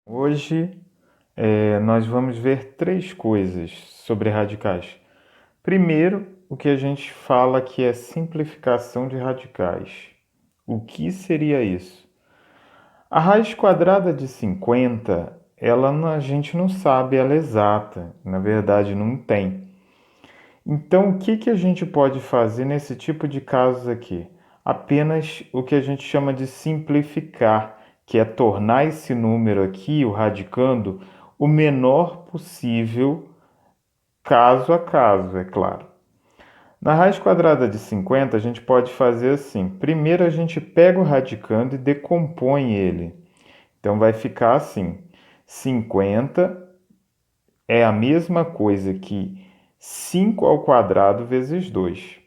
Hoje, nós vamos ver três coisas sobre radicais. Primeiro, o que a gente fala que é simplificação de radicais. O que seria isso? A raiz quadrada de 50, a gente não sabe ela exata, na verdade não tem. Então, o que a gente pode fazer nesse tipo de casos aqui? Apenas o que a gente chama de simplificar, que é tornar esse número aqui, o radicando, o menor possível, caso a caso, é claro. Na raiz quadrada de 50, a gente pode fazer assim. Primeiro, a gente pega o radicando e decompõe ele. Então, vai ficar assim: 50 é a mesma coisa que 5 ao quadrado vezes 2.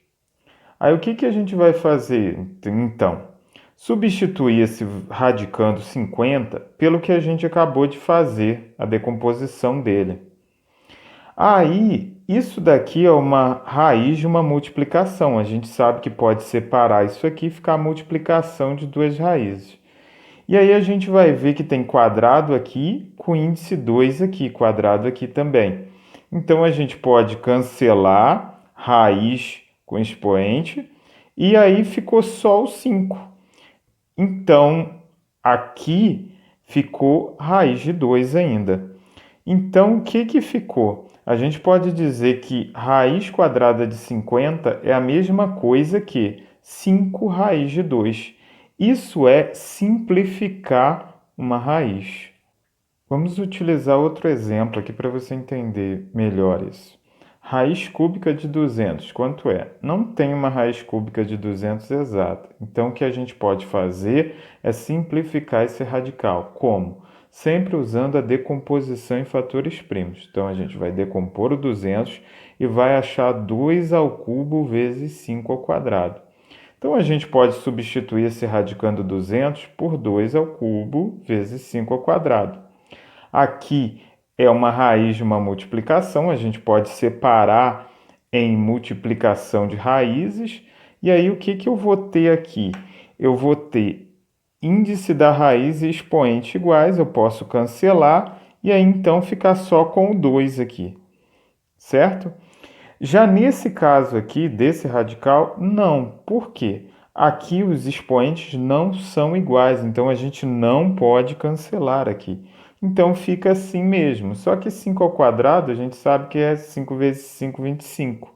Aí o que a gente vai fazer então? Substituir esse radicando 50 pelo que a gente acabou de fazer, a decomposição dele. Aí, isso daqui é uma raiz de uma multiplicação. A gente sabe que pode separar isso aqui e ficar a multiplicação de duas raízes. E aí a gente vai ver que tem quadrado aqui com índice 2 aqui, quadrado aqui também. Então a gente pode cancelar raiz com expoente e aí ficou só o 5. Então aqui ficou raiz de 2 ainda. Então o que ficou? A gente pode dizer que raiz quadrada de 50 é a mesma coisa que 5 raiz de 2. Isso é simplificar uma raiz. Vamos utilizar outro exemplo aqui para você entender melhor isso. Raiz cúbica de 200, quanto é? Não tem uma raiz cúbica de 200 exata. Então, o que a gente pode fazer é simplificar esse radical. Como? Sempre usando a decomposição em fatores primos. Então, a gente vai decompor o 200 e vai achar 2 ao cubo vezes 5 ao quadrado. Então, a gente pode substituir esse radicando 200 por 2 ao cubo vezes 5 ao quadrado. Aqui é uma raiz de uma multiplicação, a gente pode separar em multiplicação de raízes. E aí, o que eu vou ter aqui? Eu vou ter índice da raiz e expoente iguais, eu posso cancelar, e aí então ficar só com o 2 aqui, certo? Já nesse caso aqui, desse radical, não. Por quê? Aqui os expoentes não são iguais, então a gente não pode cancelar aqui. Então fica assim mesmo. Só que 5 ao quadrado a gente sabe que é 5 vezes 5, 25.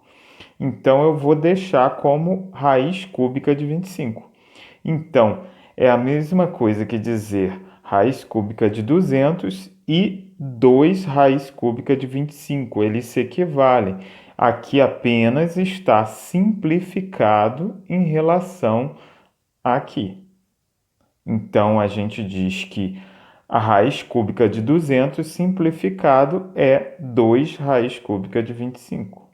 Então eu vou deixar como raiz cúbica de 25. Então é a mesma coisa que dizer raiz cúbica de 200 e 2 raiz cúbica de 25. Eles se equivalem. Aqui apenas está simplificado em relação aqui. Então a gente diz que a raiz cúbica de 200 simplificado é 2 raiz cúbica de 25.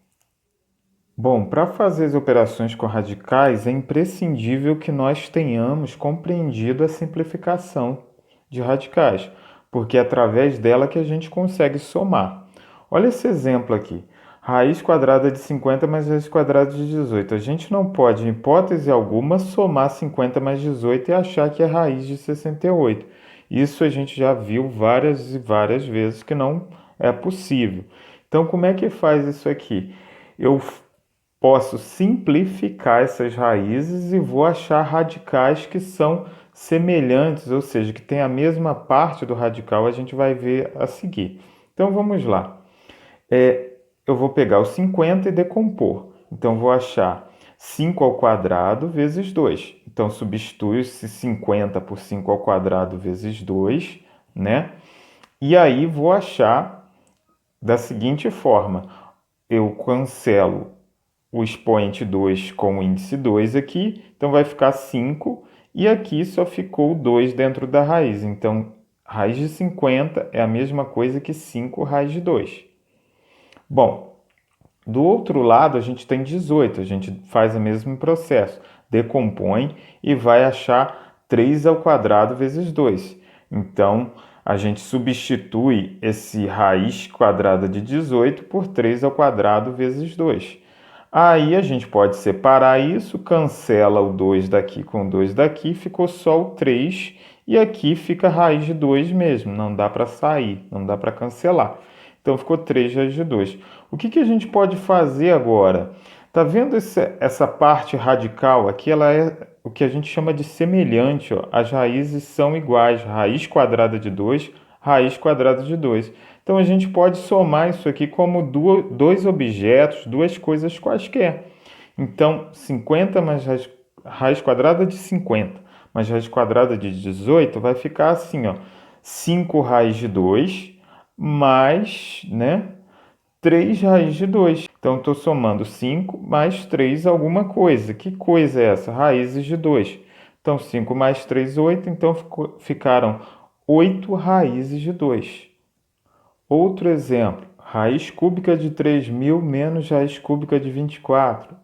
Bom, para fazer as operações com radicais é imprescindível que nós tenhamos compreendido a simplificação de radicais, porque é através dela que a gente consegue somar. Olha esse exemplo aqui. Raiz quadrada de 50 mais raiz quadrada de 18. A gente não pode, em hipótese alguma, somar 50 mais 18 e achar que é raiz de 68. Isso a gente já viu várias e várias vezes que não é possível. Então, como é que faz isso aqui? Eu posso simplificar essas raízes e vou achar radicais que são semelhantes, ou seja, que têm a mesma parte do radical, a gente vai ver a seguir. Então, vamos lá. Eu vou pegar o 50 e decompor. Então, vou achar 5 ao quadrado vezes 2. Então, substitui-se 50 por 5 ao quadrado vezes 2, né? E aí, vou achar da seguinte forma. Eu cancelo o expoente 2 com o índice 2 aqui, então vai ficar 5, e aqui só ficou 2 dentro da raiz. Então, raiz de 50 é a mesma coisa que 5 raiz de 2. Bom, do outro lado a gente tem 18, a gente faz o mesmo processo, decompõe e vai achar 3 ao quadrado vezes 2. Então, a gente substitui esse raiz quadrada de 18 por 3 ao quadrado vezes 2. Aí a gente pode separar isso, cancela o 2 daqui com o 2 daqui, ficou só o 3 E aqui fica raiz de 2 mesmo, não dá para sair, não dá para cancelar. Então ficou 3 raiz de 2. O que a gente pode fazer agora? Tá vendo essa parte radical aqui? Ela é o que a gente chama de semelhante, ó. As raízes são iguais, raiz quadrada de 2, raiz quadrada de 2. Então a gente pode somar isso aqui como dois objetos, duas coisas quaisquer. Então 50 mais raiz quadrada de 50 mais raiz quadrada de 18 vai ficar assim, ó, 5 raiz de 2 mais, né, 3 raiz de 2. Então, estou somando 5 mais 3 alguma coisa. Que coisa é essa? Raízes de 2. Então, 5 mais 3, 8. Então, ficaram 8 raízes de 2. Outro exemplo. Raiz cúbica de 3.000 menos raiz cúbica de 24.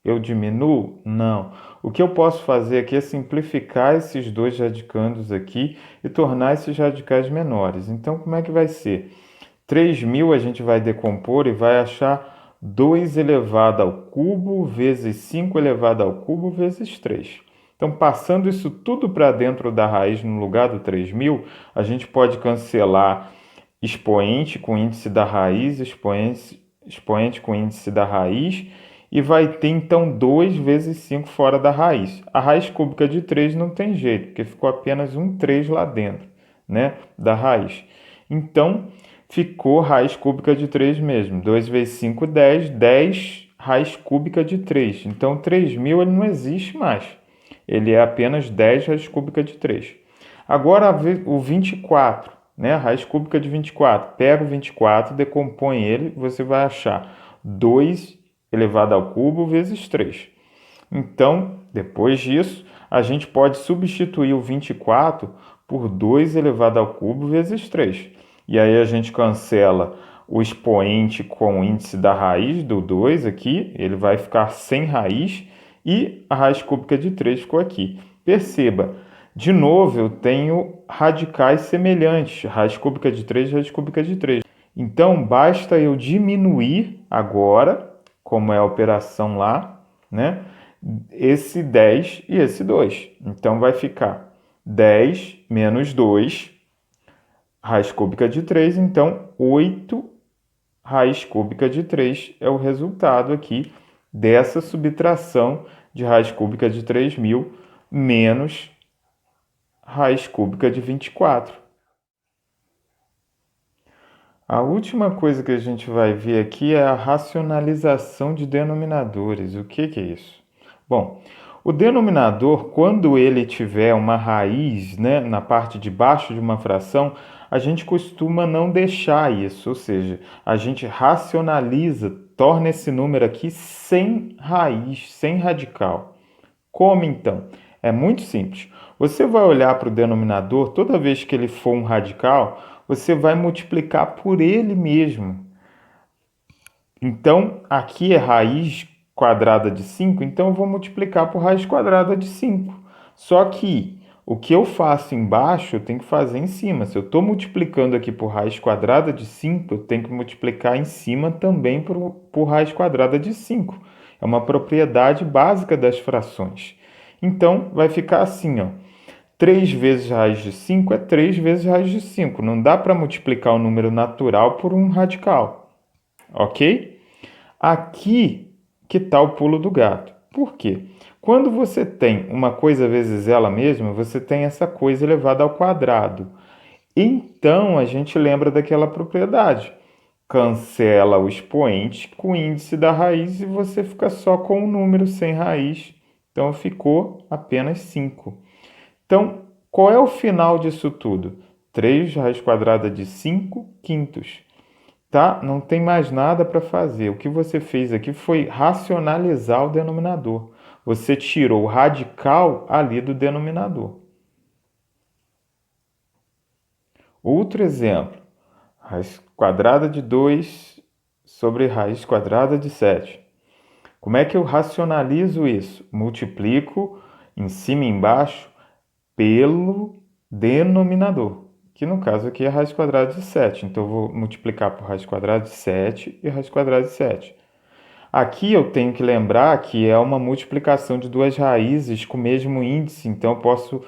Eu diminuo? Não. O que eu posso fazer aqui é simplificar esses dois radicandos aqui e tornar esses radicais menores. Então, como é que vai ser? 3.000 a gente vai decompor e vai achar 2 elevado ao cubo vezes 5 elevado ao cubo vezes 3. Então, passando isso tudo para dentro da raiz no lugar do 3.000, a gente pode cancelar expoente com índice da raiz, expoente com índice da raiz, e vai ter então 2 vezes 5 fora da raiz. A raiz cúbica de 3 não tem jeito, porque ficou apenas um 3 lá dentro, né, da raiz. Então, ficou raiz cúbica de 3 mesmo. 2 vezes 5, 10. 10 raiz cúbica de 3. Então, 3.000 ele não existe mais. Ele é apenas 10 raiz cúbica de 3. Agora, o 24, né? A raiz cúbica de 24. Pega o 24, decompõe ele, você vai achar 2 elevado ao cubo vezes 3. Então, depois disso, a gente pode substituir o 24 por 2 elevado ao cubo vezes 3. E aí a gente cancela o expoente com o índice da raiz do 2 aqui, ele vai ficar sem raiz, e a raiz cúbica de 3 ficou aqui. Perceba, de novo eu tenho radicais semelhantes, raiz cúbica de 3, raiz cúbica de 3. Então, basta eu diminuir agora, como é a operação lá, né? Esse 10 e esse 2. Então, vai ficar 10 menos 2, raiz cúbica de 3. Então, 8 raiz cúbica de 3 é o resultado aqui dessa subtração de raiz cúbica de 3.000 menos raiz cúbica de 24. A última coisa que a gente vai ver aqui é a racionalização de denominadores. O que é isso? Bom, o denominador, quando ele tiver uma raiz, né, na parte de baixo de uma fração, a gente costuma não deixar isso, ou seja, a gente racionaliza, torna esse número aqui sem raiz, sem radical. Como então? É muito simples. Você vai olhar para o denominador, toda vez que ele for um radical, você vai multiplicar por ele mesmo. Então, aqui é raiz quadrada de 5, então eu vou multiplicar por raiz quadrada de 5. Só que o que eu faço embaixo, eu tenho que fazer em cima. Se eu estou multiplicando aqui por raiz quadrada de 5, eu tenho que multiplicar em cima também por raiz quadrada de 5. É uma propriedade básica das frações. Então, vai ficar assim, ó. 3 vezes raiz de 5 é 3 vezes raiz de 5. Não dá para multiplicar o número natural por um radical. Ok? Aqui que está o pulo do gato. Por quê? Quando você tem uma coisa vezes ela mesma, você tem essa coisa elevada ao quadrado. Então, a gente lembra daquela propriedade. Cancela o expoente com o índice da raiz e você fica só com o número sem raiz. Então, ficou apenas 5. Então, qual é o final disso tudo? 3 raiz quadrada de 5 quintos. Tá? Não tem mais nada para fazer. O que você fez aqui foi racionalizar o denominador. Você tirou o radical ali do denominador. Outro exemplo. Raiz quadrada de 2 sobre raiz quadrada de 7. Como é que eu racionalizo isso? Multiplico em cima e embaixo pelo denominador, que no caso aqui é raiz quadrada de 7. Então, eu vou multiplicar por raiz quadrada de 7 e raiz quadrada de 7. Aqui eu tenho que lembrar que é uma multiplicação de duas raízes com o mesmo índice, então eu posso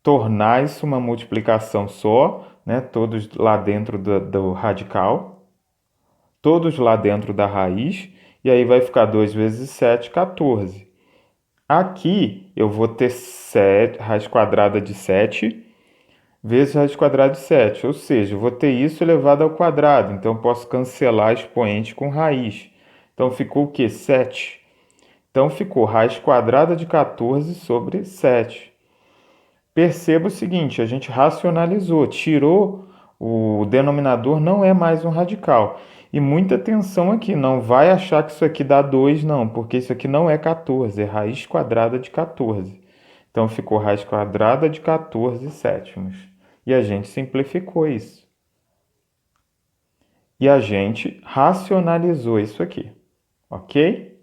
tornar isso uma multiplicação só, né? Todos lá dentro do radical, todos lá dentro da raiz, e aí vai ficar 2 vezes 7, 14. Aqui eu vou ter raiz quadrada de 7 vezes raiz quadrada de 7, ou seja, eu vou ter isso elevado ao quadrado, então eu posso cancelar expoente com raiz. Então ficou o quê? 7. Então ficou raiz quadrada de 14 sobre 7. Perceba o seguinte, a gente racionalizou, tirou o denominador, não é mais um radical. E muita atenção aqui, não vai achar que isso aqui dá 2, não, porque isso aqui não é 14, é raiz quadrada de 14. Então ficou raiz quadrada de 14 sétimos. E a gente simplificou isso. E a gente racionalizou isso aqui, ok?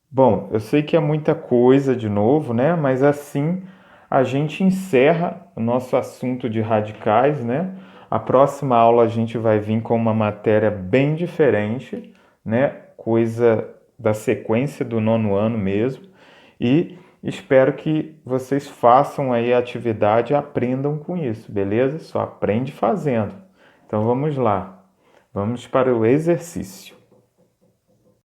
Bom, eu sei que é muita coisa de novo, né? Mas assim a gente encerra o nosso assunto de radicais, né? A próxima aula a gente vai vir com uma matéria bem diferente, né? Coisa da sequência do nono ano mesmo. E espero que vocês façam aí a atividade e aprendam com isso, beleza? Só aprende fazendo. Então vamos lá. Vamos para o exercício.